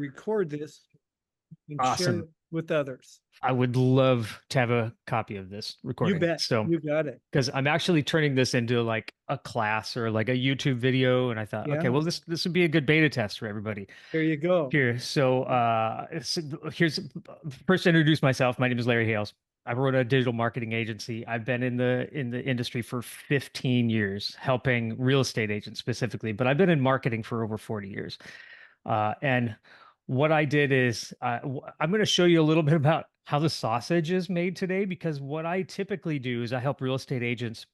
record this and share Awesome. it with others. I would love to have a copy of this You recording. bet. So, You got it. because I'm actually turning this into like a class or like a YouTube video, and I thought, okay, Yeah, well, this would be a good beta test for everybody there you go. here. So, here's first to introduce myself. My name is Larry Hales. I run a digital marketing agency. I've been in the industry for 15 years, helping real estate agents specifically, but I've been in marketing for over 40 years. And what I did is I'm going to show you a little bit about how the sausage is made today, because what I typically do is I help real estate agents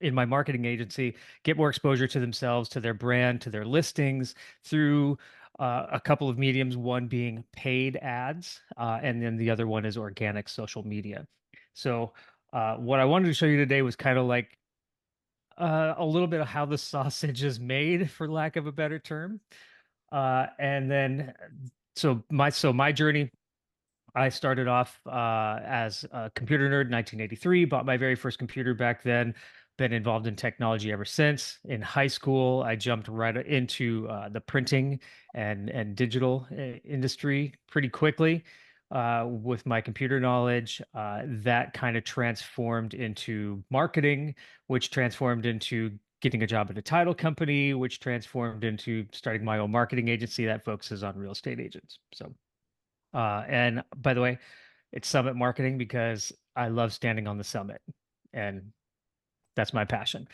in my marketing agency get more exposure to themselves, to their brand, to their listings through a couple of mediums, one being paid ads, and then the other one is organic social media. So, what I wanted to show you today was kind of like a little bit of how the sausage is made, for lack of a better term. And then so my journey, I started off as a computer nerd in 1983, bought my very first computer back then, been involved in technology ever since. In high school, I jumped right into the printing and digital industry pretty quickly with my computer knowledge. That kind of transformed into marketing, which transformed into getting a job at a title company, which transformed into starting my own marketing agency that focuses on real estate agents. So. And by the way, it's summit marketing because I love standing on the summit, and that's my passion.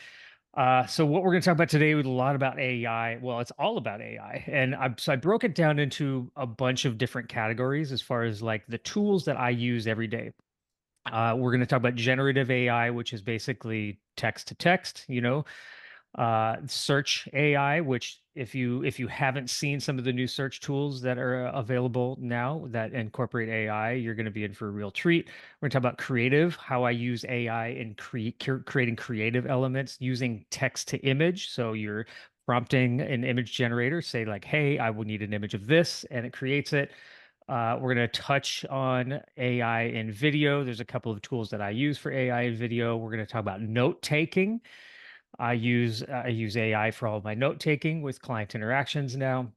So what we're going to talk about today is a lot about AI. Well, it's all about AI, and so I broke it down into a bunch of different categories as far as like the tools that I use every day. We're going to talk about generative AI, which is basically text to text, search AI, which if you haven't seen some of the new search tools that are available now that incorporate AI, you're going to be in for a real treat. We're going to talk about creative, how I use AI in creating creative elements using text to image. So you're prompting an image generator, say like, "Hey, I will need an image of this," and it creates it. We're going to touch on AI in video. There's a couple of tools that I use for AI in video. We're going to talk about note taking. I use AI for all of my note taking with client interactions now.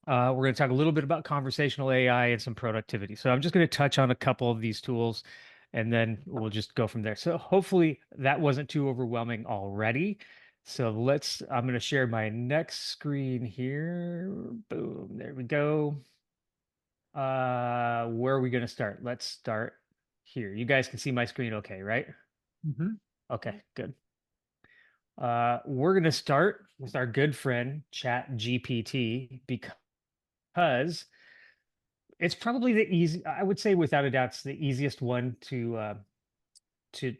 We're going to talk a little bit about conversational AI and some productivity. So I'm just going to touch on a couple of these tools, and then we'll just go from there. So hopefully that wasn't too overwhelming already. So I'm going to share my next screen here. Boom, there we go. Where are we going to start? Let's start here. You guys can see my screen okay, right? Mhm. Okay, good. We're going to start with our good friend Chat GPT because it's probably the easy, I would say without a doubt, it's the easiest one to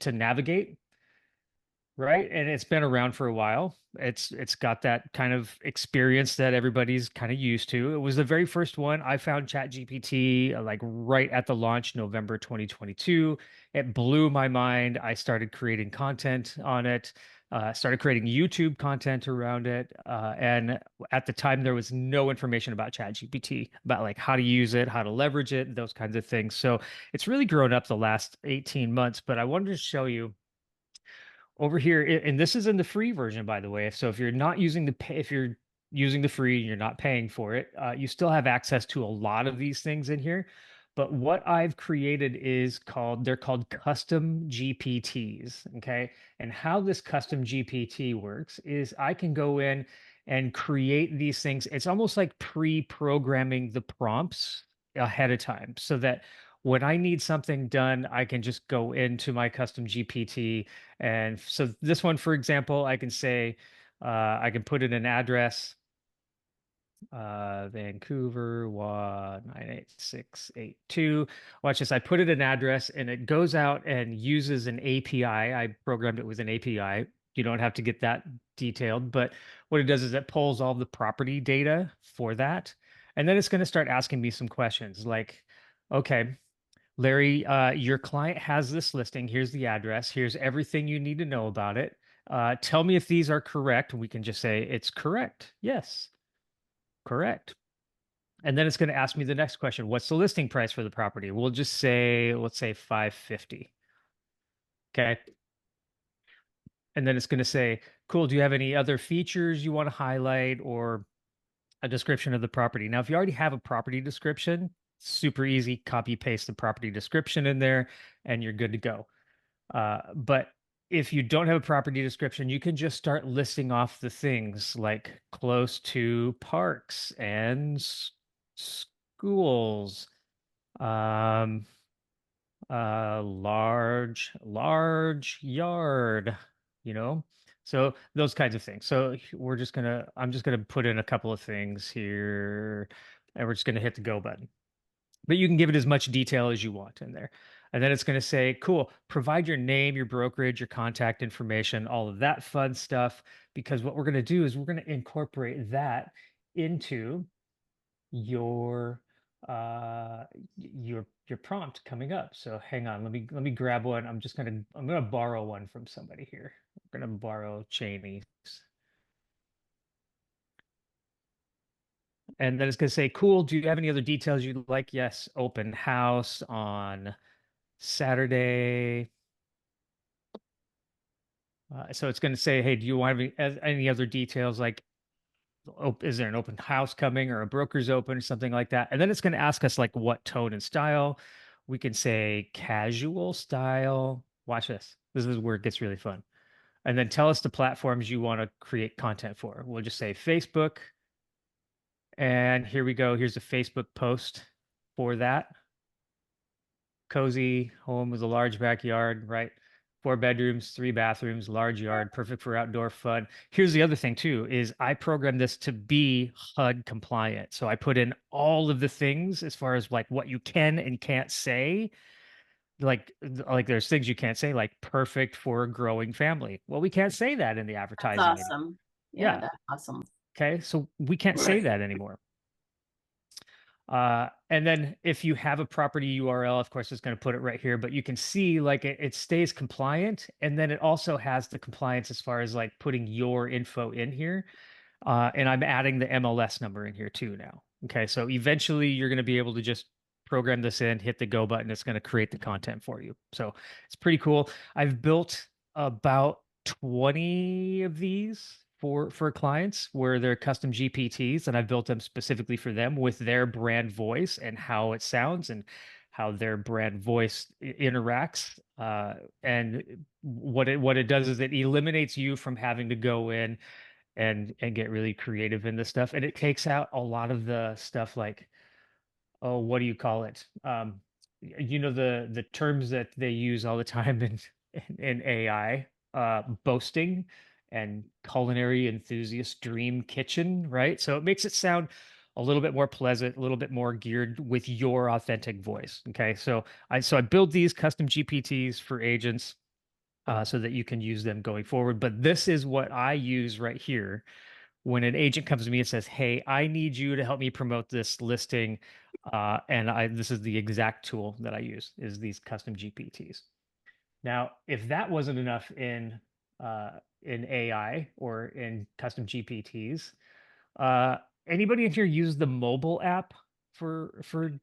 navigate, right? And it's been around for a while. It's got that kind of experience that everybody's kind of used to. It was the very first one. I found Chat GPT like right at the launch, November 2022. It blew my mind. I started creating content on it. Started creating YouTube content around it. And at the time, there was no information about ChatGPT, about like how to use it, how to leverage it, those kinds of things. So it's really grown up the last 18 months. But I wanted to show you over here, and this is in the free version, by the way. So if you're not using if you're using the free and you're not paying for it, you still have access to a lot of these things in here. But what I've created they're called custom GPTs. Okay. And how this custom GPT works is I can go in and create these things. It's almost like pre-programming the prompts ahead of time so that when I need something done, I can just go into my custom GPT. And so this one, for example, I can say, I can put in an address, Vancouver 98682. Watch this. I put in an address and it goes out and uses an API. I programmed it with an API. You don't have to get that detailed, but what it does is it pulls all the property data for that. And then it's going to start asking me some questions like, okay, Larry, your client has this listing. Here's the address. Here's everything you need to know about it. Tell me if these are correct. We can just say it's correct. Yes, correct. And then it's going to ask me the next question. What's the listing price for the property? We'll just say, let's say 550. Okay. And then it's going to say, cool, do you have any other features you want to highlight or a description of the property. Now, if you already have a property description, super easy, copy paste the property description in there and you're good to go. But if you don't have a property description, you can just start listing off the things like close to parks and schools, um, large yard, you know? So those kinds of things. So I'm just gonna put in a couple of things here and we're just gonna hit the go button. But you can give it as much detail as you want in there. And then it's going to say, cool, provide your name, your brokerage, your contact information, all of that fun stuff. Because what we're going to do is we're going to incorporate that into your your prompt coming up. So hang on, let me grab one. I'm gonna borrow one from somebody here. I'm gonna borrow Cheney's. And then it's going to say, cool, do you have any other details you'd like? Yes, open house on Saturday. So it's going to say, hey, do you want any other details like, oh, is there an open house coming or a broker's open or something like that? And then it's going to ask us like what tone and style. We can say casual style. Watch this. This is where it gets really fun. And then tell us the platforms you want to create content for. We'll just say Facebook. And here we go. Here's a Facebook post for that. Cozy home with a large backyard, right? 4 bedrooms, 3 bathrooms, large yard, perfect for outdoor fun. Here's the other thing too, is I programmed this to be HUD compliant. So I put in all of the things as far as like what you can and can't say. Like there's things you can't say, like perfect for a growing family. Well, we can't say that in the That's advertising anymore. awesome. Yeah, Yeah. that's awesome. Okay. So we can't say that anymore. And then if you have a property URL, of course, it's going to put it right here, but you can see like it stays compliant. And then it also has the compliance as far as like putting your info in here. And I'm adding the MLS number in here too now. Okay. So eventually you're going to be able to just program this in, hit the go button. It's going to create the content for you. So it's pretty cool. I've built about 20 of these for clients where they're custom GPTs, and I've built them specifically for them with their brand voice and how it sounds and how their brand voice interacts. And what it does is it eliminates you from having to go in and get really creative in this stuff, and it takes out a lot of the stuff like, oh, what do you call it? You know, the terms that they use all the time in AI, boasting and culinary enthusiast dream kitchen, right? So it makes it sound a little bit more pleasant, a little bit more geared with your authentic voice. Okay, so I build these custom GPTs for agents so that you can use them going forward. But this is what I use right here when an agent comes to me and says, "Hey, I need you to help me promote this listing," and this is the exact tool that I use is these custom GPTs. Now, if that wasn't enough in AI or in custom GPTs, anybody in here use the mobile app for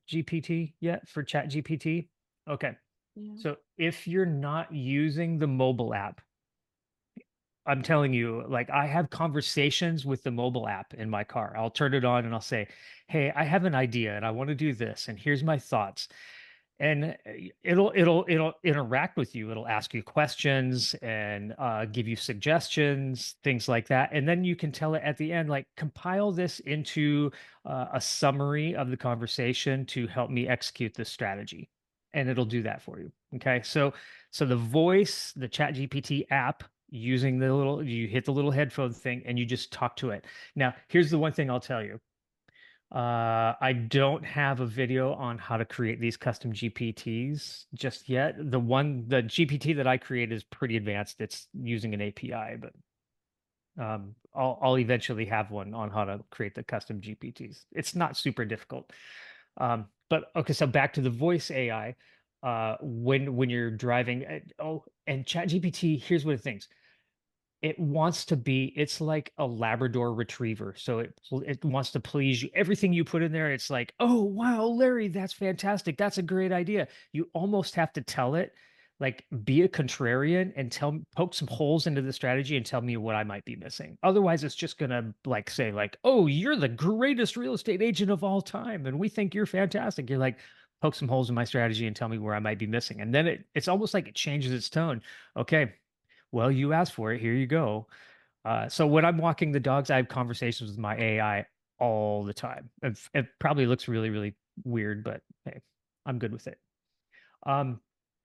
GPT yet for Chat GPT? Okay, Yeah. so if you're not using the mobile app, I'm telling you, like I have conversations with the mobile app in my car. I'll turn it on and I'll say, "Hey, I have an idea and I want to do this, and here's my thoughts." And it'll interact with you. It'll ask you questions and give you suggestions, things like that. And then you can tell it at the end, like compile this into a summary of the conversation to help me execute this strategy, and it'll do that for you. Okay, so the voice, the Chat GPT app, using you hit the little headphone thing and you just talk to it. Now, here's the one thing I'll tell you. I don't have a video on how to create these custom GPTs just yet. The GPT that I create is pretty advanced. It's using an API, but I'll eventually have one on how to create the custom GPTs. It's not super difficult. But okay, so back to the voice AI. When you're driving, and ChatGPT, here's what it thinks. It's like a Labrador retriever. So it wants to please you. Everything you put in there, it's like, oh wow, Larry, that's fantastic. That's a great idea. You almost have to tell it like be a contrarian and poke some holes into the strategy and tell me what I might be missing. Otherwise, it's just gonna like say like, "Oh, you're the greatest real estate agent of all time, and we think you're fantastic." You're like, poke some holes in my strategy and tell me where I might be missing, and then it's almost like it changes its tone. Okay, well, you asked for it. Here you go. So when I'm walking the dogs, I have conversations with my AI all the time. It probably looks really, really weird, but hey, I'm good with it. Um,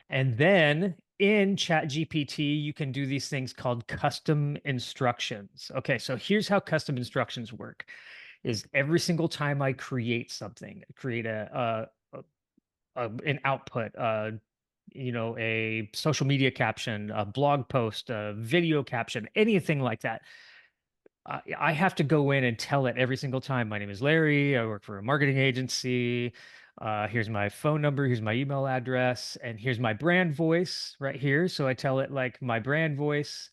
and then in ChatGPT, you can do these things called custom instructions. Okay, so here's how custom instructions work: is every single time I create something, create an output, a social media caption, a blog post, a video caption, anything like that. I have to go in and tell it every single time. My name is Larry. I work for a marketing agency. Here's my phone number. Here's my email address. And here's my brand voice right here. So I tell it like my brand voice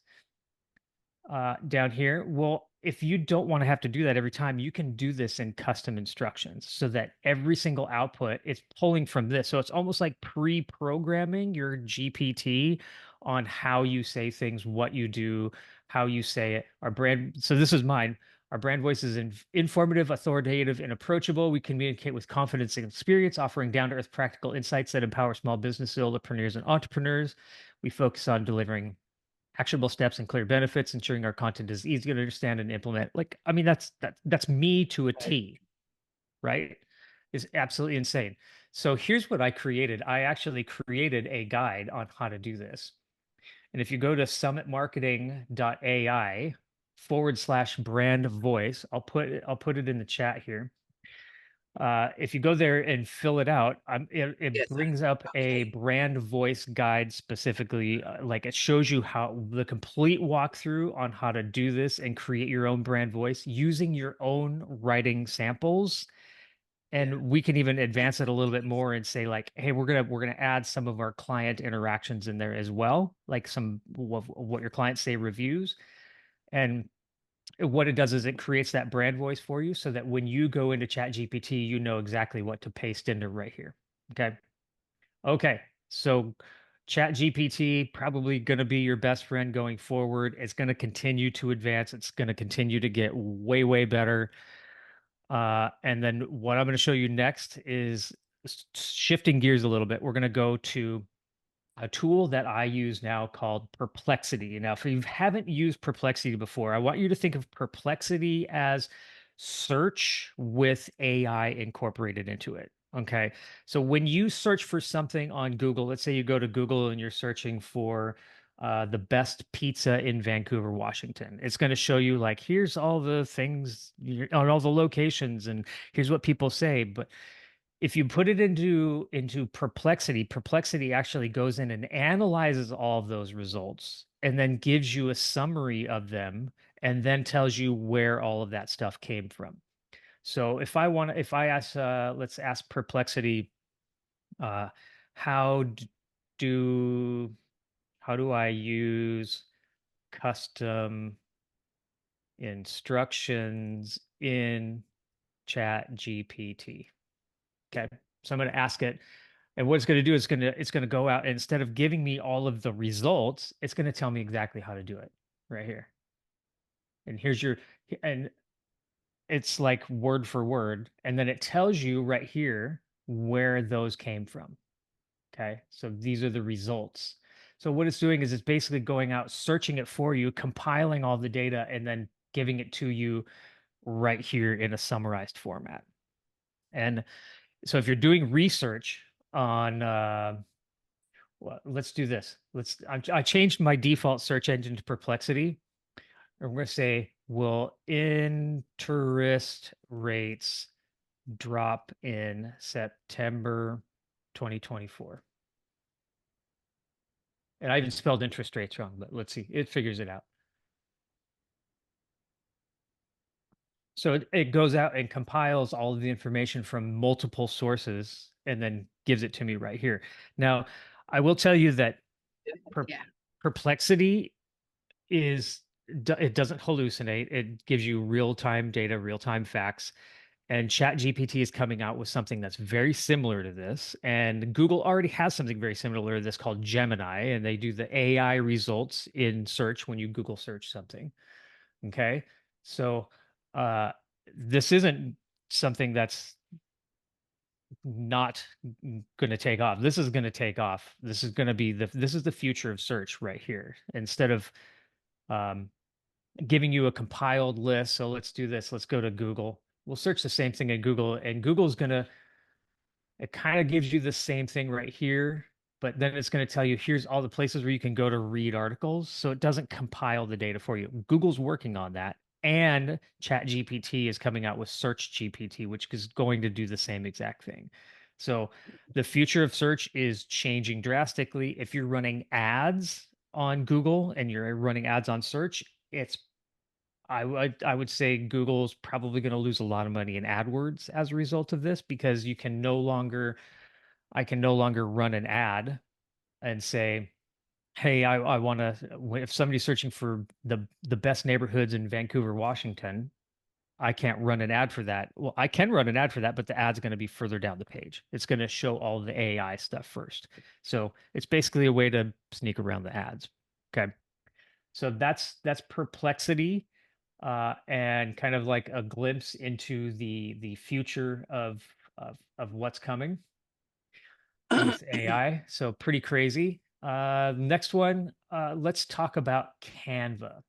down here. Well, if you don't want to have to do that every time, you can do this in custom instructions so that every single output is pulling from this. So it's almost like pre-programming your GPT on how you say things, what you do, how you say it. Our brand, so this is mine. Our brand voice is informative, authoritative, and approachable. We communicate with confidence and experience, offering down-to-earth practical insights that empower small business solopreneurs and entrepreneurs. We focus on delivering actionable steps and clear benefits, ensuring our content is easy to understand and implement. Like, I mean, that's me to a T, right? Is absolutely insane. So here's what I created. I actually created a guide on how to do this. And if you go to summitmarketing.ai/brand voice, I'll put it in the chat here. If you go there and fill it out, it Yes. brings up a Okay. brand voice guide specifically. Like it shows you how the complete walkthrough on how to do this and create your own brand voice using your own writing samples. Yeah. And we can even advance it a little bit more and say like, hey, we're gonna add some of our client interactions in there as well, like some what your clients say reviews. And what it does is it creates that brand voice for you so that when you go into chat gpt you know exactly what to paste into right here. Okay, so chat gpt probably going to be your best friend going forward. It's going to continue to advance. It's going to continue to get way, way better. And then what I'm going to show you next is shifting gears a little bit. We're going to go to a tool that I use now called Perplexity. Now, if you haven't used Perplexity before, I want you to think of Perplexity as search with AI incorporated into it. Okay. So when you search for something on Google, let's say you go to Google and you're searching for the best pizza in Vancouver, Washington. It's going to show you like, here's all the things on all the locations and here's what people say. But if you put it into perplexity actually goes in and analyzes all of those results and then gives you a summary of them and then tells you where all of that stuff came from. So if I ask let's ask perplexity, uh how do how do I use custom instructions in chat gpt? Okay, so I'm going to ask it. And what it's going to do is it's going to go out and instead of giving me all of the results, it's going to tell me exactly how to do it right here. And and it's like word for word. And then it tells you right here where those came from. Okay. So these are the results. So what it's doing is it's basically going out, searching it for you, compiling all the data, and then giving it to you right here in a summarized format. And so if you're doing research on well, let's do this. I changed my default search engine to Perplexity. And we're going to say, will interest rates drop in September 2024? And I even spelled interest rates wrong, but let's see. It figures it out. So it goes out and compiles all of the information from multiple sources and then gives it to me right here. Now, I will tell you that Yeah. Perplexity it doesn't hallucinate. It gives you real-time data, real-time facts, And ChatGPT is coming out with something that's very similar to this. And Google already has something very similar to this called Gemini, and they do the AI results in search when you Google search something. Okay. So uh, this isn't something that's not going to take off. This is going to take off. This is going to be this is the future of search right here. Instead of um, giving you a compiled list. So let's do this. Let's go to Google. We'll search the same thing in Google, and Google's going to, it kind of gives you the same thing right here, but then it's going to tell you here's all the places where you can go to read articles. So it doesn't compile the data for you. Google's working on that. And ChatGPT is coming out with Search GPT, which is going to do the same exact thing. So the future of search is changing drastically. If you're running ads on Google and you're running ads on search, it's I would say Google's probably going to lose a lot of money in AdWords as a result of this because you can no longer I can no longer run an ad and say, "Hey, I want to." If somebody's searching for the best neighborhoods in Vancouver, Washington, I can't run an ad for that. Well, I can run an ad for that, but the ad's going to be further down the page. It's going to show all the AI stuff first. So it's basically a way to sneak around the ads. Okay. So that's Perplexity, and kind of like a glimpse into the future of what's coming with AI. So pretty crazy. Next one, let's talk about Canva.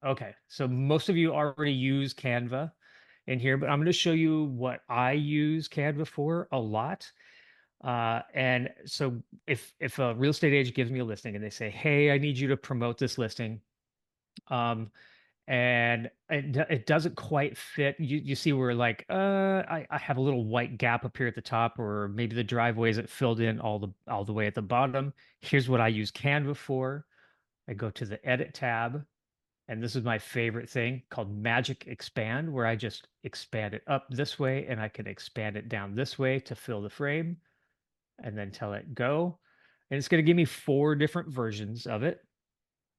Okay, so most of you already use Canva in here, but I'm going to show you what I use Canva for a lot. And so if a real estate agent gives me a listing and they say, "Hey, I need you to promote this listing," um, and it doesn't quite fit. You see where like I have a little white gap up here at the top, or maybe the driveway isn't filled in all the way at the bottom. Here's what I use Canva for. I go to the edit tab, and this is my favorite thing called Magic Expand, where I just expand it up this way and I can expand it down this way to fill the frame and then tell it go. And it's going to give me 4 different versions of it.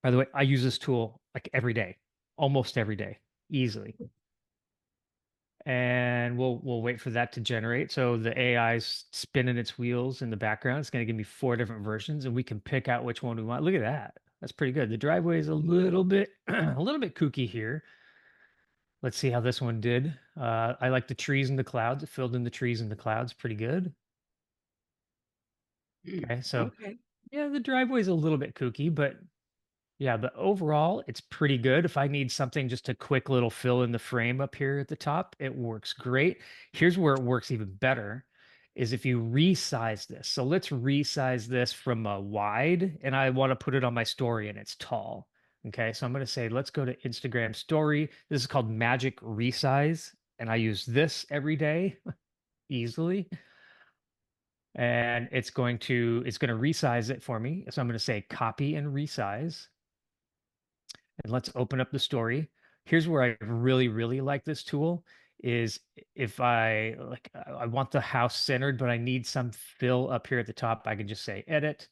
By the way, I use this tool like every day, almost every day, easily. And we'll wait for that to generate. So the AI's spinning its wheels in the background. It's going to give me 4 different versions, and we can pick out which one we want. Look at that. That's pretty good. The driveway is a little bit a little bit kooky here. Let's see how this one did. I like the trees and the clouds. It filled in the trees and the clouds pretty good. Okay, so Okay. yeah, the driveway is a little bit kooky, but yeah, but overall, it's pretty good. If I need something just a quick little fill in the frame up here at the top, it works great. Here's where it works even better is if you resize this. So let's resize this from a wide, and I want to put it on my story and it's tall. Okay, so I'm going to say, let's go to Instagram story. This is called Magic Resize, and I use this every day easily. And it's going to resize it for me. So I'm going to say copy and resize. And let's open up the story. Here's where I really, really like this tool is if I want the house centered, but I need some fill up here at the top, I can just say edit,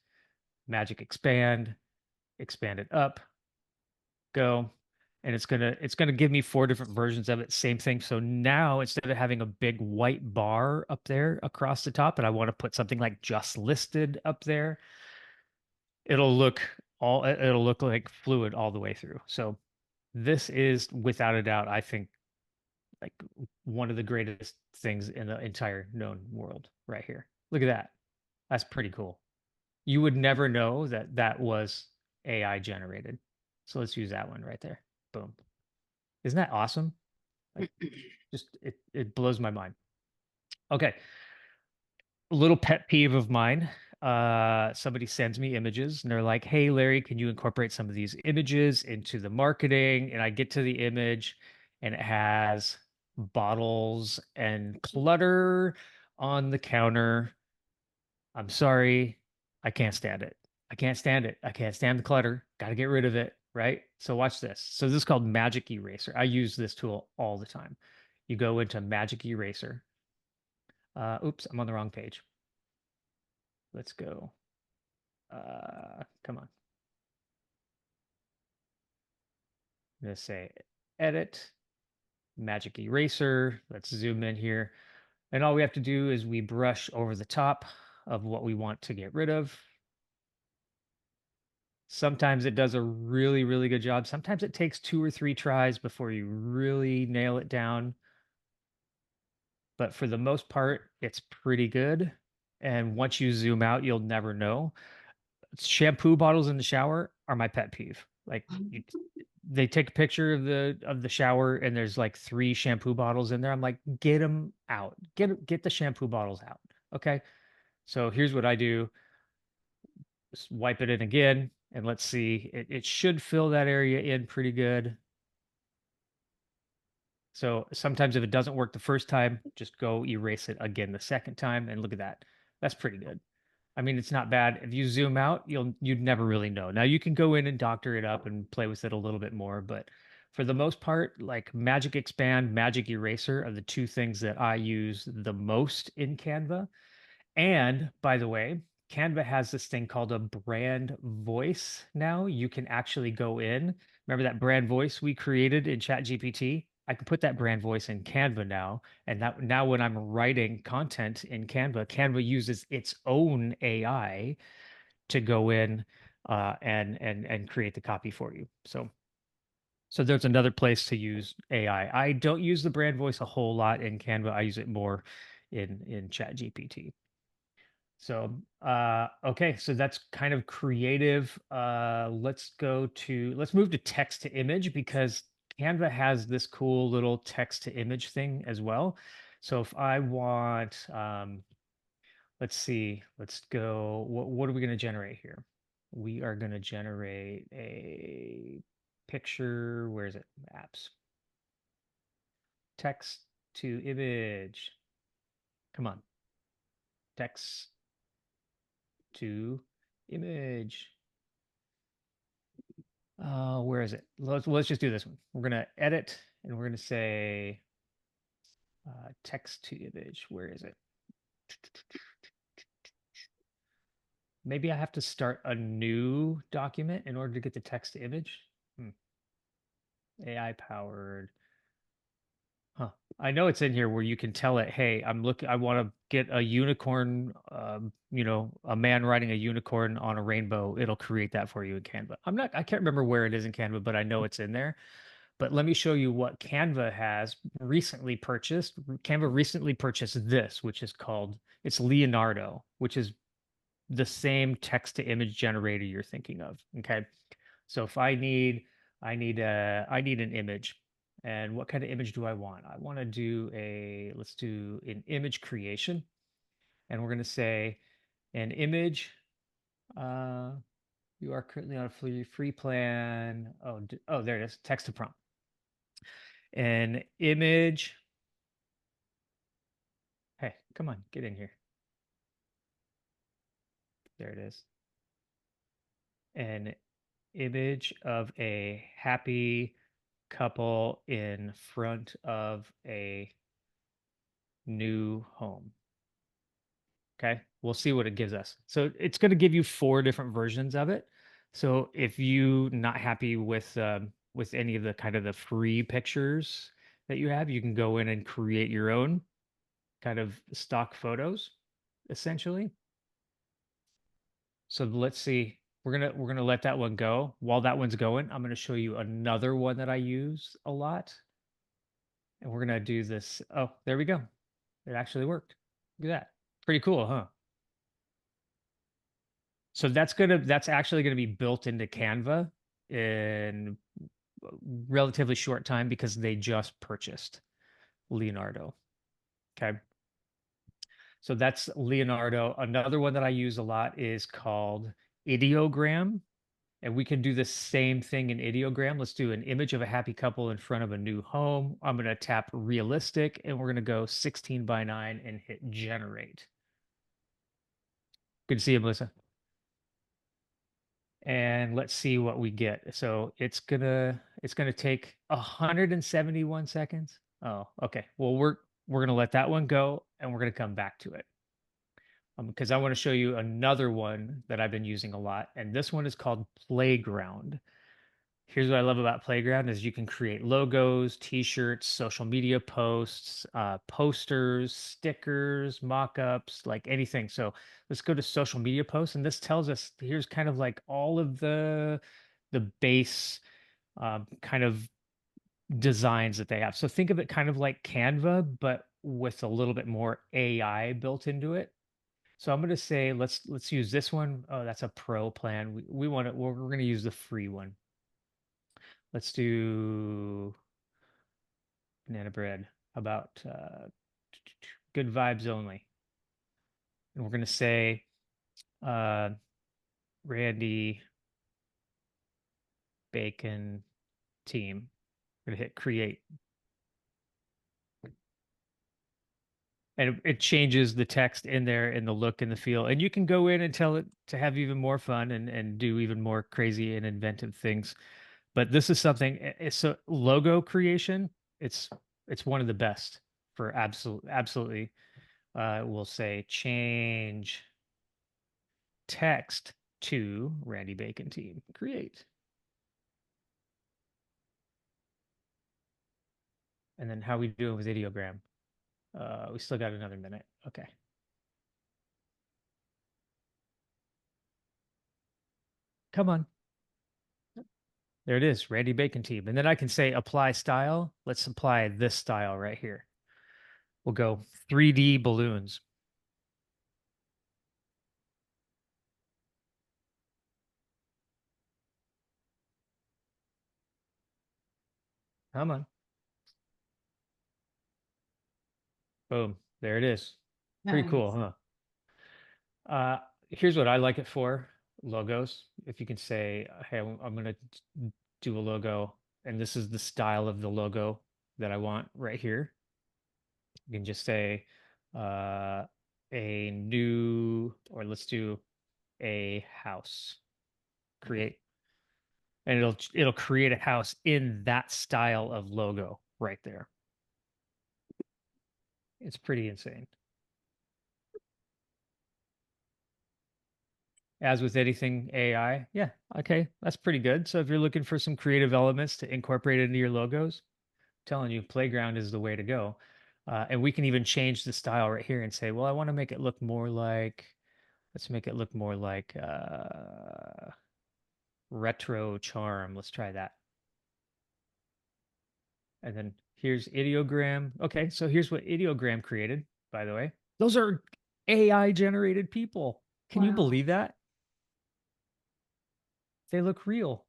magic expand, expand it up, go. And it's gonna give me 4 different versions of it. Same thing. So now instead of having a big white bar up there across the top, and I want to put something like just listed up there, it'll look like fluid all the way through. So this is without a doubt, I think, like one of the greatest things in the entire known world right here. Look at that. That's pretty cool. You would never know that that was AI generated. So let's use that one right there. Boom. Isn't that awesome? Like just it blows my mind. Okay. A little pet peeve of mine. Somebody sends me images and they're like, "Hey, Larry, can you incorporate some of these images into the marketing?" And I get to the image and it has bottles and clutter on the counter. I'm sorry, I can't stand it. I can't stand it. I can't stand the clutter. Got to get rid of it, right? So watch this. So this is called Magic Eraser. I use this tool all the time. You go into Magic Eraser. Oops, I'm on the wrong page. Let's go. Come on. I'm gonna say edit, magic eraser. Let's zoom in here. And all we have to do is we brush over the top of what we want to get rid of. Sometimes it does a really, really good job. Sometimes it takes 2 or 3 tries before you really nail it down. But for the most part, it's pretty good. And once you zoom out, you'll never know. Shampoo bottles in the shower are my pet peeve. Like they take a picture of the shower and there's like 3 shampoo bottles in there. I'm like, get them out. Get the shampoo bottles out. Okay. So here's what I do. Just wipe it in again and let's see. It should fill that area in pretty good. So sometimes if it doesn't work the first time, just go erase it again the second time and look at that. That's pretty good. I mean, it's not bad. If you zoom out, you'd never really know. Now you can go in and doctor it up and play with it a little bit more, but for the most part, like Magic Expand, Magic Eraser are the 2 things that I use the most in Canva. And by the way, Canva has this thing called a brand voice now. You can actually go in. Remember that brand voice we created in ChatGPT? I can put that brand voice in Canva now. And that now when I'm writing content in Canva, Canva uses its own AI to go in and create the copy for you. So there's another place to use AI. I don't use the brand voice a whole lot in Canva. I use it more in ChatGPT. So, okay, so that's kind of creative. Let's move to text to image because Canva has this cool little text to image thing as well. So if I want, let's see, let's go, what are we going to generate here? We are going to generate a picture. Where is it? Apps. Text to image. Come on. Text to image. Where is it? Let's just do this one. We're gonna edit and we're gonna say text to image. Where is it? Maybe I have to start a new document in order to get the text to image. AI powered. Huh. I know it's in here where you can tell it, hey, I want to get a unicorn, a man riding a unicorn on a rainbow. It'll create that for you in Canva. I can't remember where it is in Canva, but I know it's in there. But let me show you what Canva has recently purchased. Canva recently purchased this, which is called, it's Leonardo, which is the same text to image generator you're thinking of. Okay. So if I need an image. And what kind of image do I want? I want to do let's do an image creation. And we're going to say an image. You are currently on a free plan. Oh, there it is. Text to prompt. An image. Hey, come on, get in here. There it is. An image of a happy couple in front of a new home. Okay, we'll see what it gives us. So it's going to give you 4 different versions of it. So if you not happy with any of the kind of the free pictures that you have, you can go in and create your own kind of stock photos, essentially. So let's see. We're gonna let that one go. While that one's going, I'm gonna show you another one that I use a lot. And we're gonna do this. Oh, there we go. It actually worked. Look at that. Pretty cool, huh? So that's actually gonna be built into Canva in relatively short time because they just purchased Leonardo. Okay. So that's Leonardo. Another one that I use a lot is called Ideogram. And we can do the same thing in Ideogram. Let's do an image of a happy couple in front of a new home. I'm going to tap realistic and we're going to go 16:9 and hit generate. Good to see you, Melissa. And let's see what we get. So it's gonna take 171 seconds. Oh, okay. Well, we're gonna let that one go and we're gonna come back to it. Because I want to show you another one that I've been using a lot, and this one is called Playground. Here's what I love about Playground is you can create logos, t-shirts, social media posts, posters, stickers, mock-ups, like anything. So let's go to social media posts, and this tells us here's kind of like all of the base kind of designs that they have. So think of it kind of like Canva, but with a little bit more AI built into it. So I'm going to say let's use this one. Oh, that's a pro plan. We want it. We're going to use the free one. Let's do banana bread. How about good vibes only? And we're going to say uh, Randy Bacon team. We're going to hit create. And it changes the text in there and the look and the feel. And you can go in and tell it to have even more fun and do even more crazy and inventive things. But this is something, it's a logo creation. It's it's one of the best for absolutely. We'll say change text to Randy Bacon team. Create. And then how we doing with ideogram? We still got another minute. Okay. Come on. There it is, Randy Bacon team. And then I can say apply style. Let's apply this style right here. We'll go 3D balloons. Come on. Boom. There it is. Pretty cool, Nice. huh? Here's what I like it for, logos. If you can say, hey, I'm going to do a logo, and this is the style of the logo that I want right here. You can just say a new, or let's do a house. Create. And it'll create a house in that style of logo right there. It's pretty insane. As with anything AI, yeah, okay, that's pretty good. So if you're looking for some creative elements to incorporate into your logos, I'm telling you, Playground is the way to go. And we can even change the style right here and say, well, I want to make it look more like, let's make it look more like retro charm. Let's try that. And then here's ideogram. Okay, so here's what ideogram created, by the way. Those are AI generated people. Can you Wow. believe that? They look real.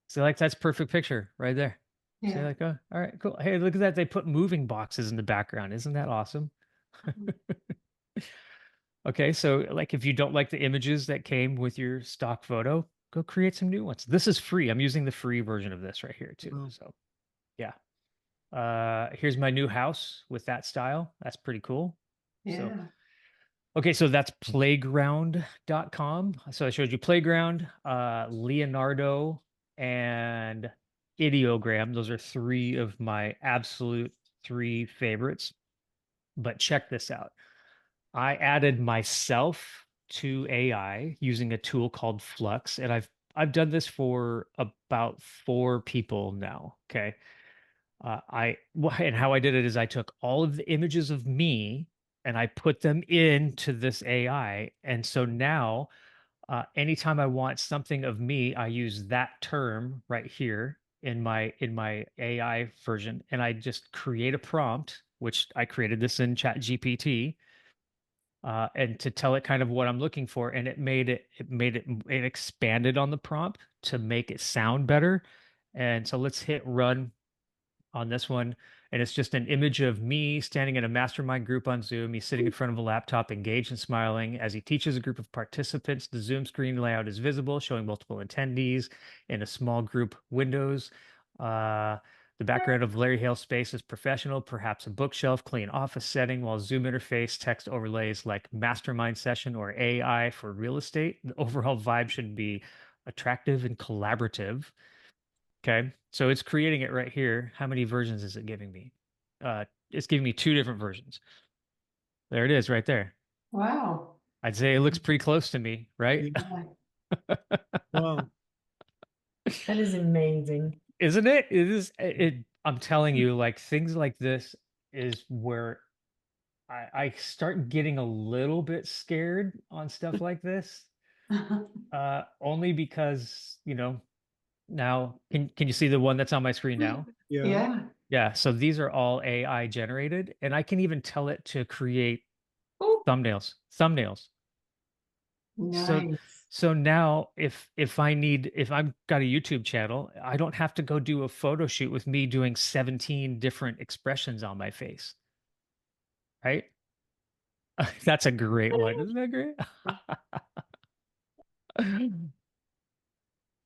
So like that's perfect picture right there. So Yeah. like, oh, all right, cool. Hey, look at that. They put moving boxes in the background. Isn't that awesome? Okay, so like if you don't like the images that came with your stock photo, go create some new ones. This is free. I'm using the free version of this right here too. Wow. So yeah. Here's my new house with that style. That's pretty cool. So Yeah. okay, so that's playground.com. So I showed you Playground, Leonardo, and Ideogram. Those are three of my absolute three favorites. But check this out. I added myself to AI using a tool called Flux, and I've done this for about four people now. Okay. And how I did it is I took all of the images of me and I put them into this AI. And so now, anytime I want something of me, I use that term right here in my AI version, and I just create a prompt, which I created this in Chat GPT, and to tell it kind of what I'm looking for, and it expanded on the prompt to make it sound better. And so let's hit run on this one. And it's just an image of me standing in a mastermind group on Zoom. He's sitting in front of a laptop, engaged and smiling. As he teaches a group of participants, the Zoom screen layout is visible, showing multiple attendees in a small group windows. Uh, the background of Larry Hale's space is professional, perhaps a bookshelf, clean office setting, while Zoom interface text overlays like mastermind session or AI for real estate. The overall vibe should be attractive and collaborative. Okay. So it's creating it right here. How many versions is it giving me? It's giving me two different versions. There it is right there. Wow. I'd say it looks pretty close to me, right? Yeah. Wow. That is amazing. Isn't it? It is I'm telling you, like things like this is where I start getting a little bit scared on stuff like this. Only because, now can you see the one that's on my screen now? Yeah. Yeah. Yeah, so these are all AI generated, and I can even tell it to create Oh, thumbnails. So nice. so now if I've got a YouTube channel, I don't have to go do a photo shoot with me doing 17 different expressions on my face, right? That's a great one. Isn't that great?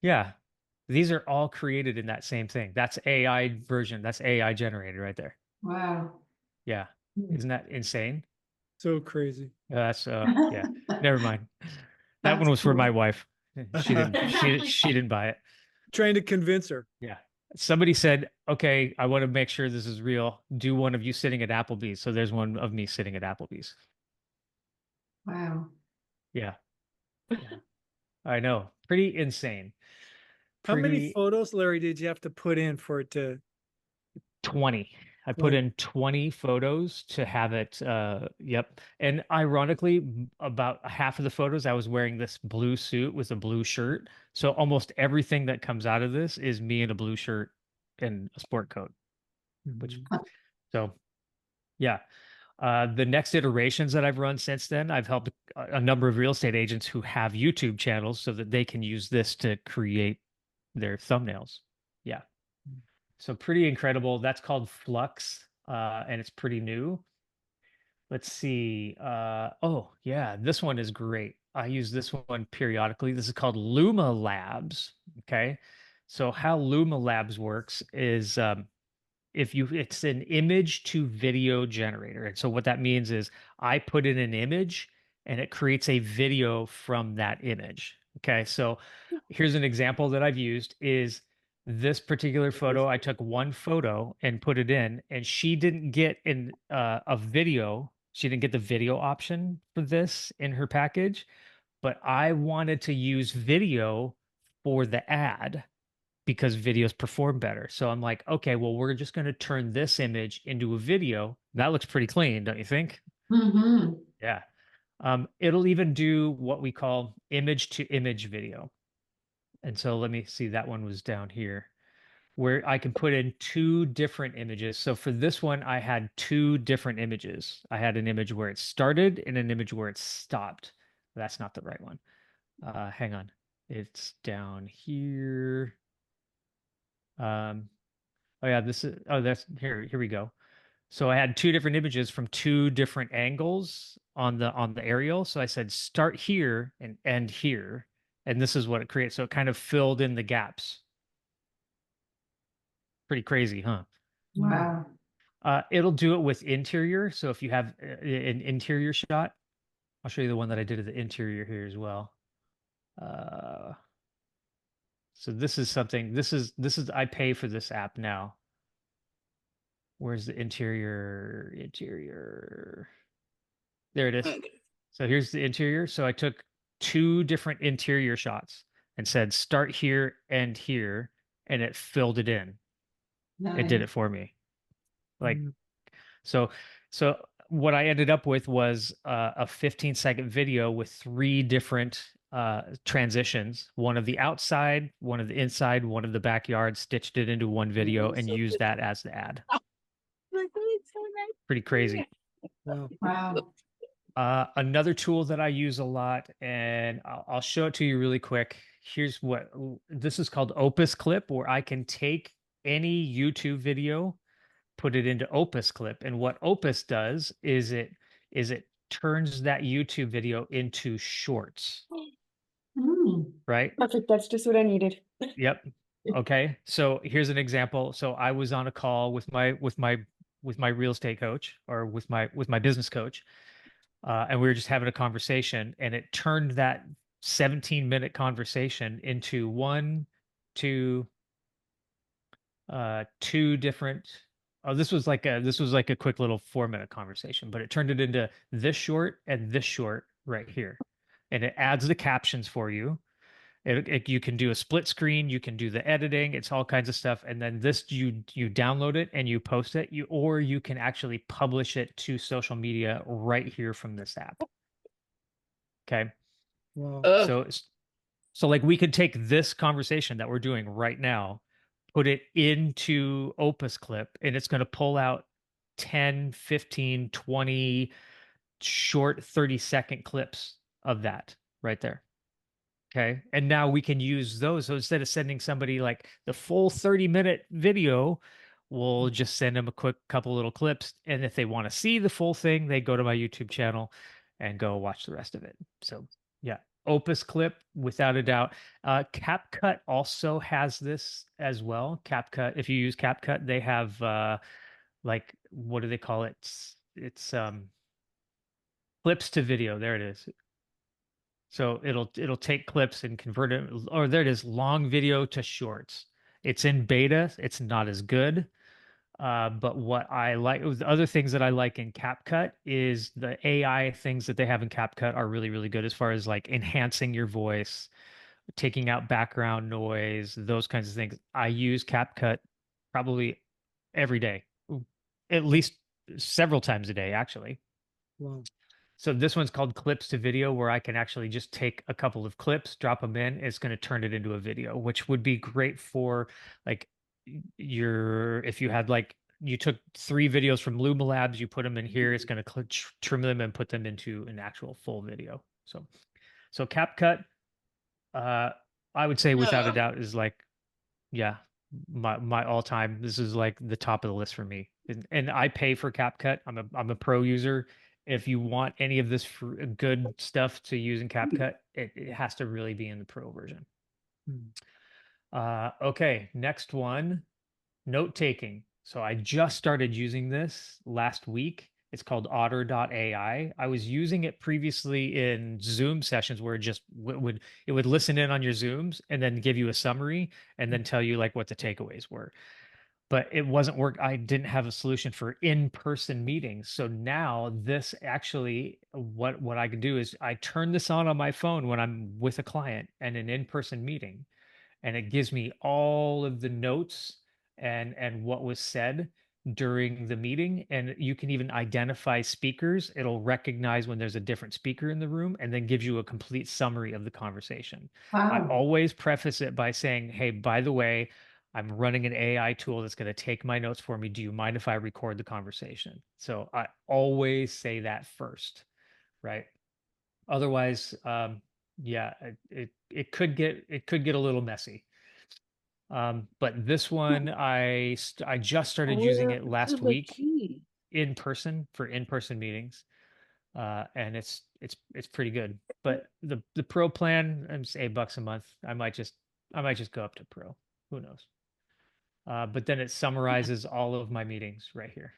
Yeah. These are all created in that same thing. That's AI version. That's AI generated right there. Wow. Yeah. Isn't that insane? So crazy. That's yeah. Never mind. That That's one was for my cool. wife. She didn't buy it. Trying to convince her. Yeah. Somebody said, "Okay, I want to make sure this is real. Do one of you sitting at Applebee's." So there's one of me sitting at Applebee's. Wow. Yeah. Yeah. I know. Pretty insane. How many Pretty photos, Larry, did you have to put in for it to 20. I put 20? in 20 photos to have it yep. And ironically, about half of the photos I was wearing this blue suit with a blue shirt. So almost everything that comes out of this is me in a blue shirt and a sport coat, which Mhm. so yeah. The next iterations that I've run since then, I've helped a number of real estate agents who have YouTube channels so that they can use this to create their thumbnails. Yeah. So pretty incredible. That's called Flux, and it's pretty new. Let's see. Oh, yeah, this one is great. I use this one periodically. This is called Luma Labs. Okay. So how Luma Labs works is if you it's an image to video generator. And so what that means is I put in an image and it creates a video from that image. Okay, so here's an example that I've used is this particular photo. I took one photo and put it in, and she didn't get in a video. She didn't get the video option for this in her package, but I wanted to use video for the ad because videos perform better. So I'm like, okay, well, we're just going to turn this image into a video. That looks pretty clean, don't you think? Mm-hmm. Yeah. It'll even do what we call image to image video. And so let me see, that one was down here where I can put in two different images. So for this one, I had two different images. I had an image where it started and an image where it stopped. That's not the right one. Hang on. It's down here. Um, Oh yeah, that's here we go. So I had two different images from two different angles on the aerial. So I said start here and end here. And this is what it creates. So it kind of filled in the gaps. Pretty crazy, huh? Wow. It'll do it with interior. So if you have an interior shot, I'll show you the one that I did of the interior here as well. Uh, so this is something, this is I pay for this app now. Where's the interior? Interior. There it is. So here's the interior. So I took two different interior shots and said start here, end here, and it filled it in. It did Nice. it for me. Like Mm. so so what I ended up with was a 15-second video with three different transitions, one of the outside, one of the inside, one of the backyard, stitched it into one video and used that as the ad. Pretty crazy. Wow. Wow. Another tool that I use a lot, and I'll show it to you really quick. Here's what this is called Opus Clip, where I can take any YouTube video, put it into Opus Clip, and what Opus does is it turns that YouTube video into shorts, Mm. right? Perfect. That's just what I needed. Yep. Okay. So here's an example. So I was on a call with my real estate coach or with my business coach, and we were just having a conversation, and it turned that 17-minute conversation into two different. Oh, this was like a quick little 4-minute conversation, but it turned it into this short and this short right here, and it adds the captions for you. You can do a split screen, you can do the editing, it's all kinds of stuff. And then this you download it and you post it, or you can actually publish it to social media right here from this app. Okay. Wow. So like we could take this conversation that we're doing right now, put it into Opus Clip, and it's going to pull out 10, 15, 20 short 30-second clips of that right there. Okay. And now we can use those. So instead of sending somebody like the full 30-minute video, we'll just send them a quick couple little clips. And if they want to see the full thing, they go to my YouTube channel and go watch the rest of it. So yeah, Opus Clip, without a doubt. CapCut also has this as well. CapCut, if you use CapCut, they have like, what do they call it? It's clips to video. There it is. So it'll take clips and convert it, or there it is, long video to shorts. It's in beta. It's not as good. But what I like, the other things that I like in CapCut is the AI things that they have in CapCut are really, really good as far as like enhancing your voice, taking out background noise, those kinds of things. I use CapCut probably every day, at least several times a day, actually. Wow. So this one's called clips to video, where I can actually just take a couple of clips, drop them in. It's going to turn it into a video, which would be great for like if you had like, you took 3 videos from Luma Labs, you put them in here, it's going to trim them and put them into an actual full video. So CapCut, I would say without a doubt is like, yeah, my all time. This is like the top of the list for me. And I pay for CapCut. I'm a pro user. If you want any of this good stuff to use in CapCut, it has to really be in the pro version. Okay, next one, note taking. So I just started using this last week. It's called Otter.ai. I was using it previously in Zoom sessions where it just would listen in on your Zooms and then give you a summary and then tell you like what the takeaways were. But it wasn't work. I didn't have a solution for in-person meetings. So now this actually, what I can do is I turn this on my phone when I'm with a client and an in-person meeting, and it gives me all of the notes and what was said during the meeting. And you can even identify speakers. It'll recognize when there's a different speaker in the room and then gives you a complete summary of the conversation. I Wow. always preface it by saying, hey, by the way, I'm running an AI tool that's going to take my notes for me. Do you mind if I record the conversation? So I always say that first, right? Otherwise, yeah, it could get a little messy. But this one, I just started using it last week in person for in-person meetings, and it's pretty good. But the pro plan, it's $8 a month. I might just go up to pro. Who knows? But then it summarizes all of my meetings right here.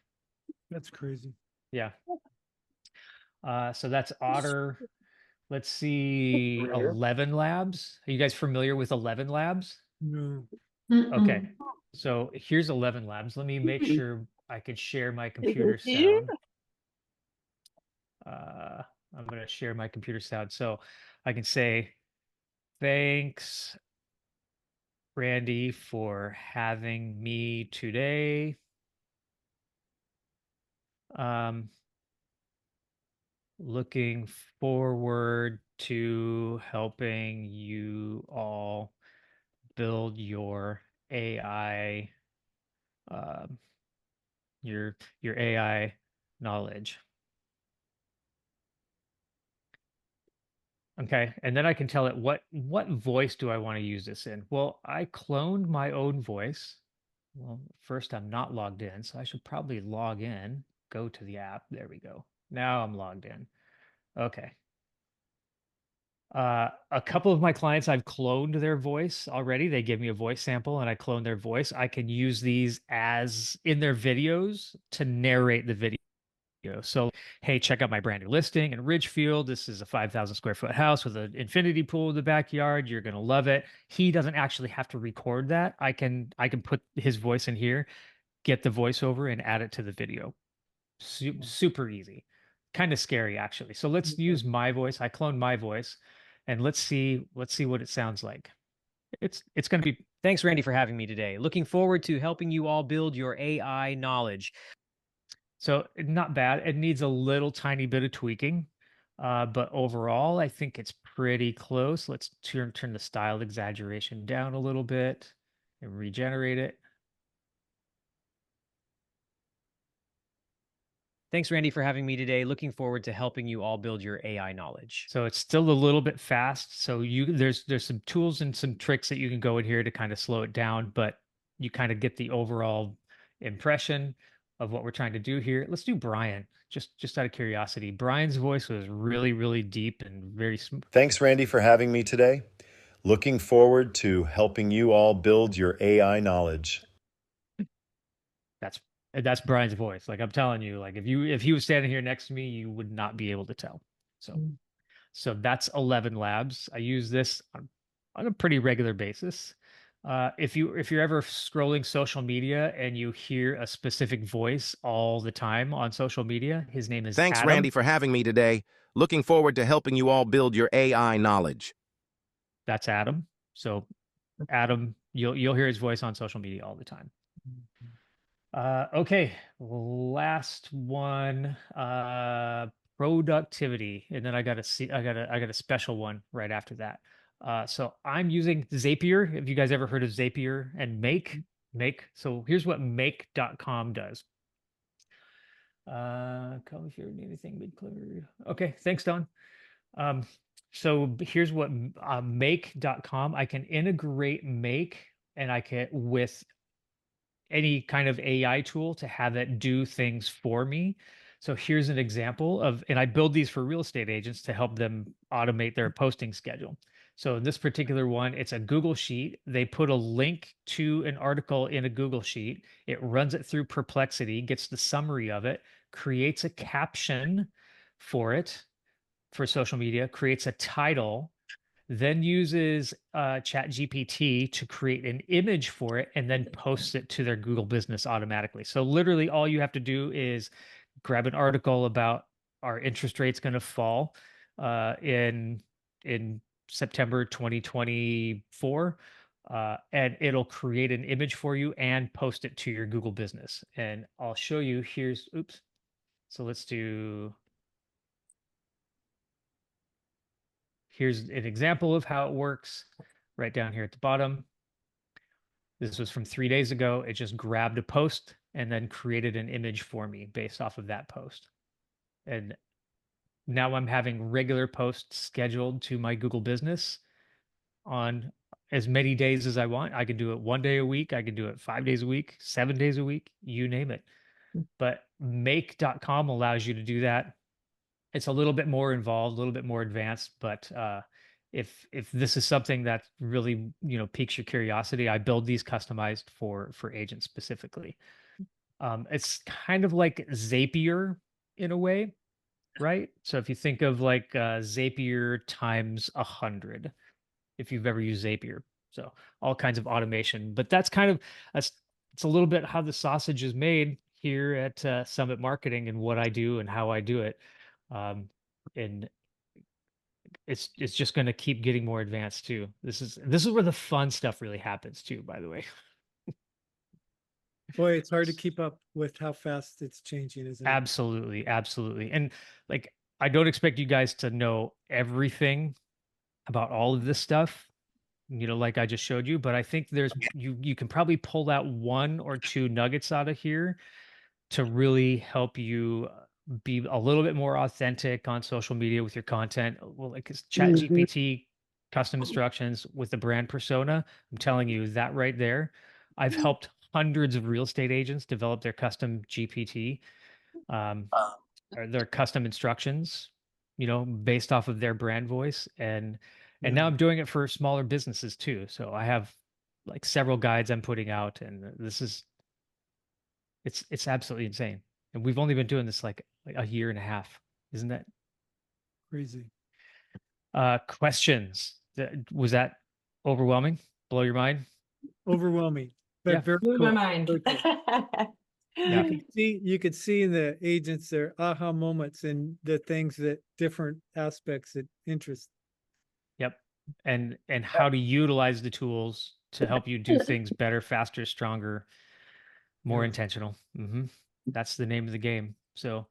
That's crazy. Yeah. So that's Otter. Let's see, 11 Labs. Are you guys familiar with 11 Labs? No. Okay. Mm-mm. So here's 11 Labs. Let me make sure I can share my computer sound. I'm going to share my computer sound. So I can say, thanks, Randy, for having me today. Looking forward to helping you all build your AI, um, your AI knowledge. Okay, and then I can tell it what voice do I want to use this in. Well, I cloned my own voice. Well, first I'm not logged in, so I should probably log in, go to the app. There we go. Now I'm logged in. Okay. A couple of my clients, I've cloned their voice already. They give me a voice sample and I clone their voice. I can use these as in their videos to narrate the video. So, hey, check out my brand new listing in Ridgefield. This is a 5,000 square foot house with an infinity pool in the backyard. You're gonna love it. He doesn't actually have to record that. I can put his voice in here, get the voiceover, and add it to the video. Super easy. Kind of scary, actually. So let's use my voice. I cloned my voice, and let's see what it sounds like. It's going to be. Thanks, Randy, for having me today. Looking forward to helping you all build your AI knowledge. So not bad. It needs a little tiny bit of tweaking, but overall, I think it's pretty close. Let's turn the style exaggeration down a little bit and regenerate it. Thanks, Randy, for having me today. Looking forward to helping you all build your AI knowledge. So it's still a little bit fast. So there's some tools and some tricks that you can go in here to kind of slow it down, but you kind of get the overall impression of what we're trying to do here. Let's do Brian, just out of curiosity. Brian's voice was really, really deep and very smooth. Thanks, Randy, for having me today. Looking forward to helping you all build your AI knowledge. That's Brian's voice. Like I'm telling you, like if he was standing here next to me, you would not be able to tell. So that's 11 labs. I use this on a pretty regular basis. If you're ever scrolling social media and you hear a specific voice all the time on social media, his name is Thanks, Adam. Randy, for having me today. Looking forward to helping you all build your AI knowledge. That's Adam. So Adam, you'll hear his voice on social media all the time. Okay, last one, productivity, and then I got a special one right after that. So I'm using Zapier. Have you guys ever heard of Zapier and Make? So here's what make.com does. Call if you need anything made clear. Okay, thanks, Don. So here's what make.com, I can integrate Make and I can with any kind of AI tool to have it do things for me. So here's an example of, and I build these for real estate agents to help them automate their posting schedule. So in this particular one, it's a Google Sheet. They put a link to an article in a Google Sheet. It runs it through Perplexity, gets the summary of it, creates a caption for it for social media, creates a title, then uses ChatGPT to create an image for it and then posts it to their Google business automatically. So literally all you have to do is grab an article about our interest rates going to fall in September 2024, and it'll create an image for you and post it to your Google business. And I'll show you oops. So let's do, here's an example of how it works right down here at the bottom. This was from 3 days ago. It just grabbed a post and then created an image for me based off of that post. And now I'm having regular posts scheduled to my Google business on as many days as I want. I can do it 1 day a week. I can do it 5 days a week, 7 days a week, you name it. But make.com allows you to do that. It's a little bit more involved, a little bit more advanced, but if this is something that really piques your curiosity, I build these customized for agents specifically. It's kind of like Zapier in a way, right? So if you think of like Zapier times 100, if you've ever used Zapier, so all kinds of automation, but it's a little bit how the sausage is made here at Summit Marketing and what I do and how I do it. And it's just going to keep getting more advanced too. This is where the fun stuff really happens too, by the way. Boy, it's hard to keep up with how fast it's changing, isn't it? Absolutely. And like, I don't expect you guys to know everything about all of this stuff, like I just showed you, but I think you can probably pull out 1 or 2 nuggets out of here to really help you be a little bit more authentic on social media with your content. Well, like ChatGPT custom instructions with the brand persona. I'm telling you that right there. I've helped hundreds of real estate agents develop their custom GPT, or their custom instructions, based off of their brand voice. And now I'm doing it for smaller businesses too. So I have like several guides I'm putting out, and it's absolutely insane. And we've only been doing this like a year and a half. Isn't that Crazy. questions? Was that overwhelming? Blow your mind? Overwhelming, but Yeah. very Blew cool. my mind. Very cool. You could see in the agents their aha moments and the things that different aspects that interest. and how to utilize the tools to help you do things better, faster, stronger, more Yeah. intentional. That's the name of the game. So,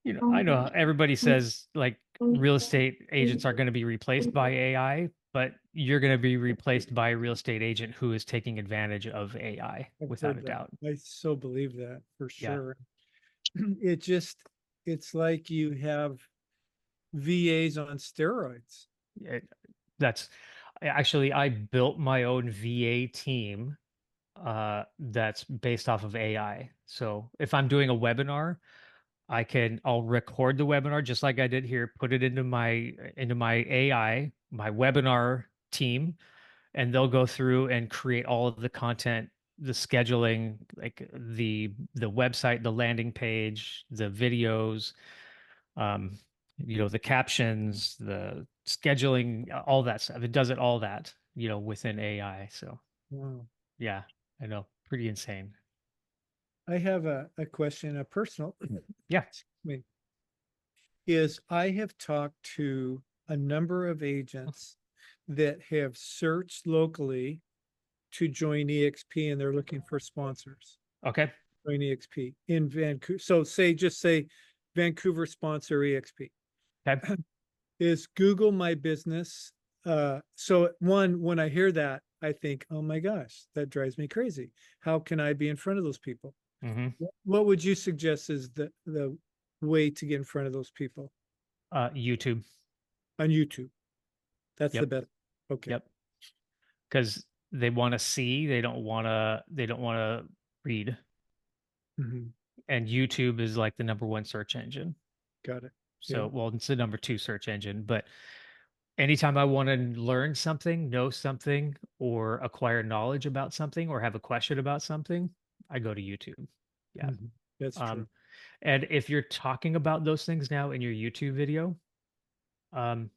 I know everybody says like real estate agents are going to be replaced by AI, but you're going to be replaced by a real estate agent who is taking advantage of AI I've without heard a that. doubt. I so believe that for Yeah. sure. It's like you have VAs on steroids. That's actually, I built my own VA team that's based off of AI. So if I'm doing a webinar, I'll record the webinar just like I did here, put it into my AI, my webinar team, and they'll go through and create all of the content, the scheduling, like the website, the landing page, the videos, um, the captions, the scheduling, all that stuff. It does it all that, within AI. So Wow. yeah, I know, pretty insane. I have a question, a personal. Yeah. Excuse me. Is I have talked to a number of agents that have searched locally to join EXP and they're looking for sponsors. Okay. Join EXP in Vancouver. So just say Vancouver sponsor EXP. Okay. Is Google My Business? So when I hear that, I think, oh my gosh, that drives me crazy. How can I be in front of those people? What would you suggest is the way to get in front of those people? YouTube. On YouTube. That's the Yep. best. Okay. Yep. Because they want to see, they don't want to read. Mhm. And YouTube is like the number one search engine. Got it. So, Yeah. well, it's the number two search engine, but anytime I want to learn something, know something, or acquire knowledge about something, or have a question about something, I go to YouTube. Yeah. Mhm. That's true. And if you're talking about those things now in your YouTube video, um,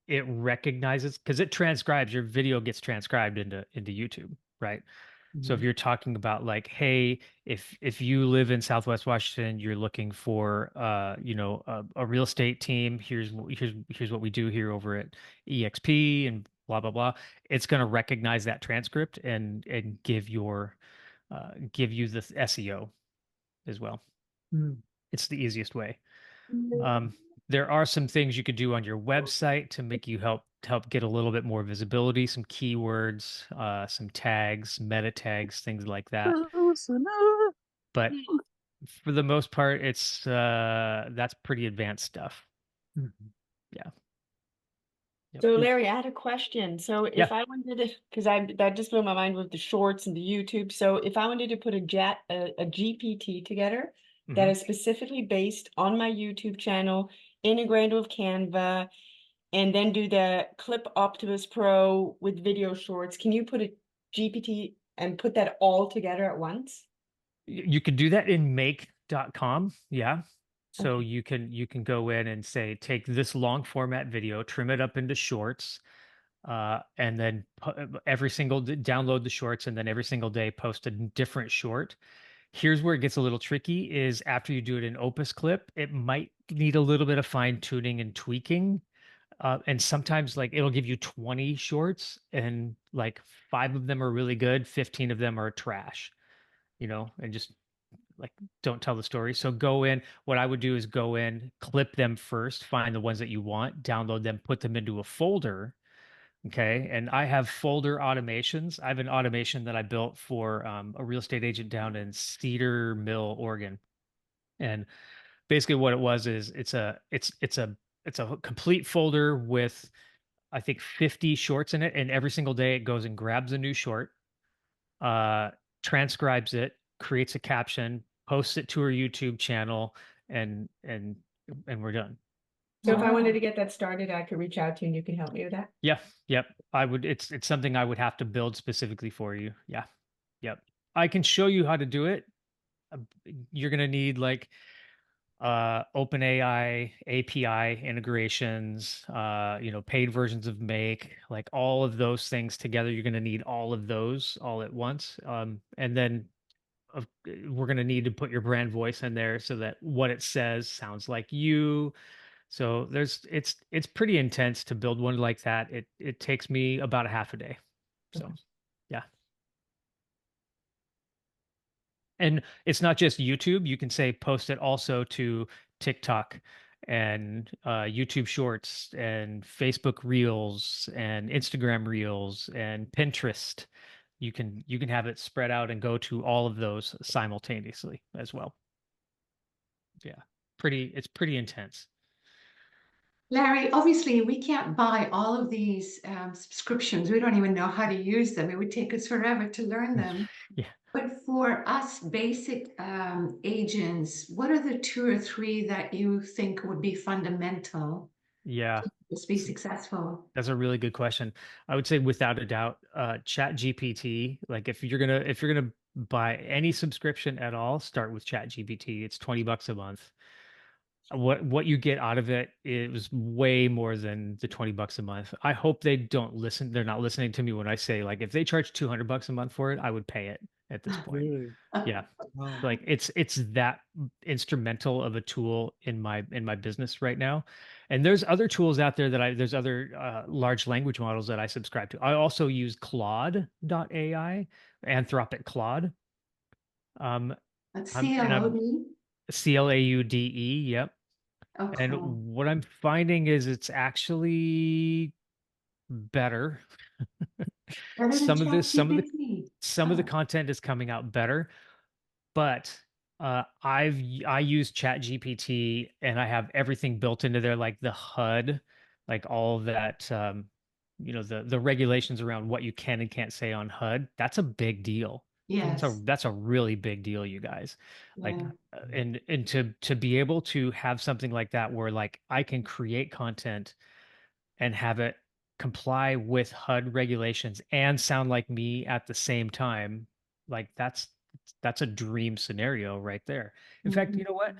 it recognizes, because it transcribes, your video gets transcribed into YouTube, right? So if Mhm. you're talking about like, hey, if you live in Southwest Washington, you're looking for a real estate team, here's what we do here over at EXP and blah blah blah. It's going to recognize that transcript and give you the SEO as well. Mm. It's the easiest way. There are some things you could do on your website to make you help get a little bit more visibility, some keywords, some tags, meta tags, things like that. But for the most part, it's that's pretty advanced stuff. Mhm. Yeah. Yep. So Larry, I had a question. So if Yeah. I wanted to, because that just blew my mind with the shorts and the YouTube. So if I wanted to put a GPT together that Mhm. is specifically based on my YouTube channel, integrated with Canva, and then do the Clip Optimus Pro with video shorts, can you put a GPT and put that all together at once? You could do that in make.com. Yeah. So Okay. you can go in and say, take this long format video, trim it up into shorts, and then download the shorts, and then every single day post a different short. Here's where it gets a little tricky is after you do it in Opus Clip, it might need a little bit of fine tuning and tweaking. And sometimes like it'll give you 20 shorts and like 5 of them are really good, 15 of them are trash, and just like don't tell the story. So go in. What I would do is go in, clip them first, find the ones that you want, download them, put them into a folder. Okay. And I have folder automations. I have an automation that I built for a real estate agent down in Cedar Mill, Oregon. And basically what it was is it's a complete folder with I think 50 shorts in it. And every single day it goes and grabs a new short, uh, transcribes it, creates a caption, posts it to her YouTube channel, and we're done. So if I wanted Wow. to get that started, I could reach out to you and you can help me with that. Yeah, yep. I would. It's something I would have to build specifically for you. Yeah, yep. I can show you how to do it. You're gonna need like OpenAI API integrations, paid versions of Make, like all of those things together. You're gonna need all of those all at once, and then we're going to need to put your brand voice in there so that what it says sounds like you. So it's pretty intense to build one like that. It takes me about a half a day. So yeah. And it's not just YouTube. You can say post it also to TikTok and YouTube Shorts and Facebook Reels and Instagram Reels and Pinterest. You can have it spread out and go to all of those simultaneously as well. Yeah. It's pretty intense. Larry, obviously we can't buy all of these subscriptions. We don't even know how to use them. It would take us forever to learn them. Yeah. But for us basic agents, what are the 2 or 3 that you think would be fundamental Yeah. to be successful? That's a really good question. I would say without a doubt, Chat GPT, like if you're gonna buy any subscription at all, start with Chat GPT. It's $20 a month. What you get out of it is way more than the $20 a month. I hope they don't listen. They're not listening to me when I say, like, if they charge $200 a month for it, I would pay it at this point. Really? Yeah. Wow. Like it's that instrumental of a tool in my business right now. And there's other tools out there there's other large language models that I subscribe to. I also use Claude.ai, Anthropic Claude. Let's I'm see, and I'm LOD. CLAUDE. Yep. And Okay. what I'm finding is it's actually better. Better than Some of this, ChatGPT. some of the content is coming out better, but I use Chat GPT and I have everything built into there, like the HUD, like all of that, the regulations around what you can and can't say on HUD. That's a big deal. Yes. That's a really big deal, you guys. Like, Yeah. and to be able to have something like that where, like, I can create content and have it comply with HUD regulations and sound like me at the same time, like that's a dream scenario right there. In fact, Mhm. you know what?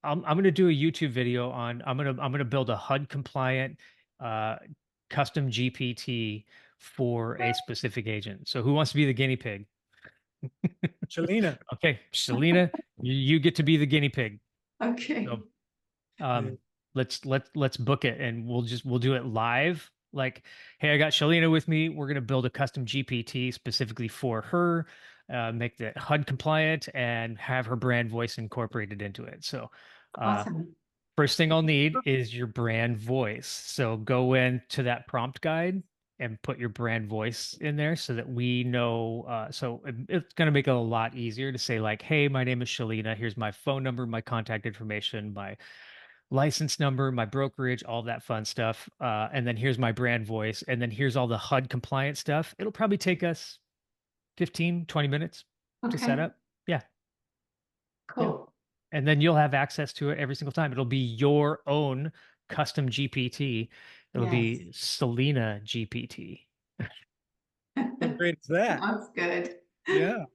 I'm going to do a YouTube video on I'm going to build a HUD compliant uh custom GPT for a specific agent. So who wants to be the guinea pig? Shalina. Okay, Selena, you get to be the guinea pig. Okay. So Yeah. let's book it and we'll do it live. Like, hey, I got Shalina with me. We're gonna build a custom GPT specifically for her, make that HUD compliant and have her brand voice incorporated into it. So Awesome. first thing I'll need is your brand voice. So go into that prompt guide and put your brand voice in there so that we know. It's going to make it a lot easier to say, like, hey, my name is Shalina. Here's my phone number, my contact information, my license number, my brokerage, all that fun stuff. And then here's my brand voice. And then here's all the HUD compliant stuff. It'll probably take us 15, 20 minutes to set Okay. up. Yeah. Yeah. Cool. And then you'll have access to it every single time. It'll be your own custom GPT. It'll Yes. be Selena GPT. How great is that? That's good. Yeah.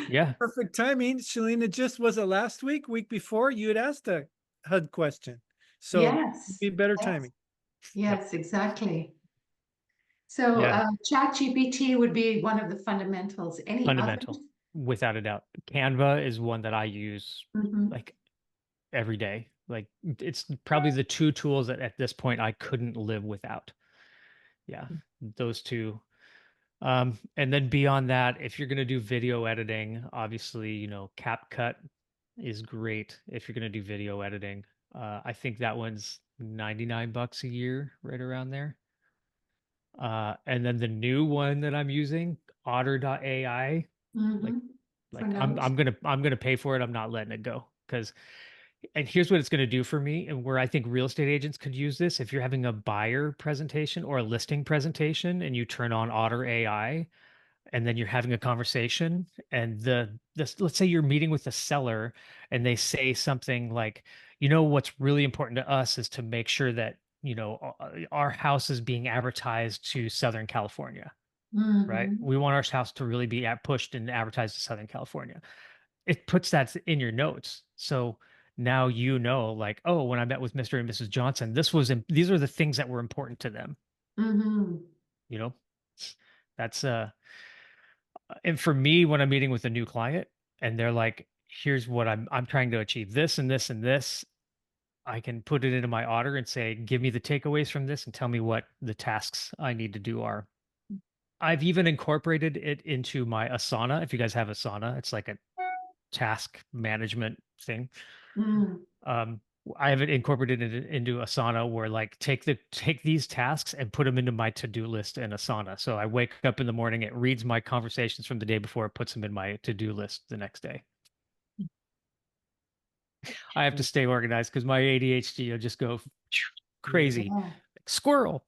Yeah. Perfect timing. Shalina, just was it last week before you had asked a HUD question. So Yes. be better Yes. timing. Yes, exactly. So Yeah. ChatGPT would be one of the fundamentals. Any Fundamental, others? without a doubt. Canva is one that I use Mhm. like every day. Like, it's probably the two tools that at this point I couldn't live without. Yeah, those two. And then beyond that, if you're going to do video editing, obviously, CapCut is great if you're going to do video editing. I think that one's $99 a year, right around there. And then the new one that I'm using, Otter.ai, like Mhm. For like notes. I'm gonna pay for it. I'm not letting it go because, and here's what it's going to do for me, and where I think real estate agents could use this. If you're having a buyer presentation or a listing presentation and you turn on Otter AI, and then you're having a conversation, and let's say you're meeting with a seller and they say something like, what's really important to us is to make sure that our house is being advertised to Southern California, right? Mhm. We want our house to really be pushed and advertised to Southern California. It puts that in your notes. So now like, oh, when I met with Mr. and Mrs. Johnson, these are the things that were important to them. Mhm. You know, that's and for me, when I'm meeting with a new client and they're like, here's what I'm trying to achieve, this and this and this, I can put it into my Otter and say, give me the takeaways from this and tell me what the tasks I need to do are. I've even incorporated it into my Asana. If you guys have Asana, it's like a task management thing. Mm. I have it incorporated into Asana where like take these tasks and put them into my to-do list in Asana. So I wake up in the morning, it reads my conversations from the day before, it puts them in my to-do list the next day. I have to stay organized because my ADHD will just go crazy. Yeah. Squirrel.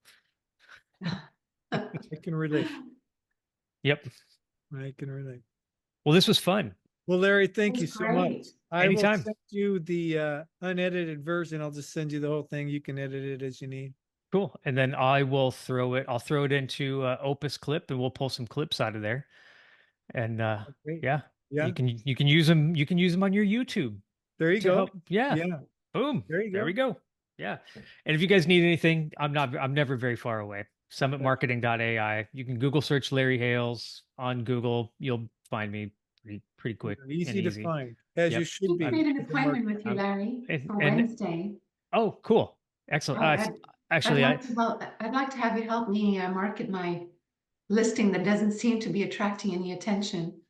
I can relate. Yep. I can relate. Well, this was fun. Well, Larry, thank That's you so much. great. I will Anytime. send you the unedited version. I'll just send you the whole thing. You can edit it as you need. Cool. And then I'll throw it into Opus Clip and we'll pull some clips out of there. And Great. yeah, Yeah. you can use them. You can use them on your YouTube There you to go. help. Yeah. Yeah. Boom. There you There go. we go. Yeah. And if you guys need anything, I'm never very far away. Summitmarketing.ai. You can Google search Larry Hales on Google. You'll find me pretty quick and Easy to easy. find, as Yep. you should We've be. made an as a appointment marketer. with you, Larry, for And Wednesday. oh, cool. Excellent. Oh, It's- I'd actually, like to help. I'd like to have you help me market my listing that doesn't seem to be attracting any attention.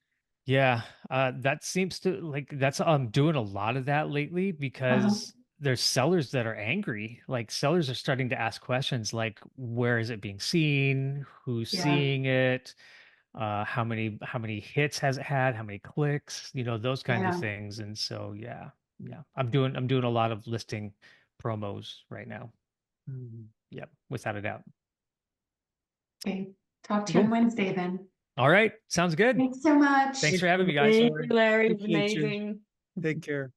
yeah, that seems to like that's I'm doing a lot of that lately because there's sellers that are angry. Like sellers are starting to ask questions like, where is it being seen? Who's Yeah. seeing it? How many hits has it had? How many clicks? You know, those kinds of Yeah. things. And so yeah, I'm doing a lot of listing promos right now. Mhm. Yep, without a doubt. Okay. Talk to you on Cool. Wednesday then. All right, sounds good. Thanks so much. Thanks for having me, guys. Thank you, Larry. It was Appreciate you. amazing. Take care.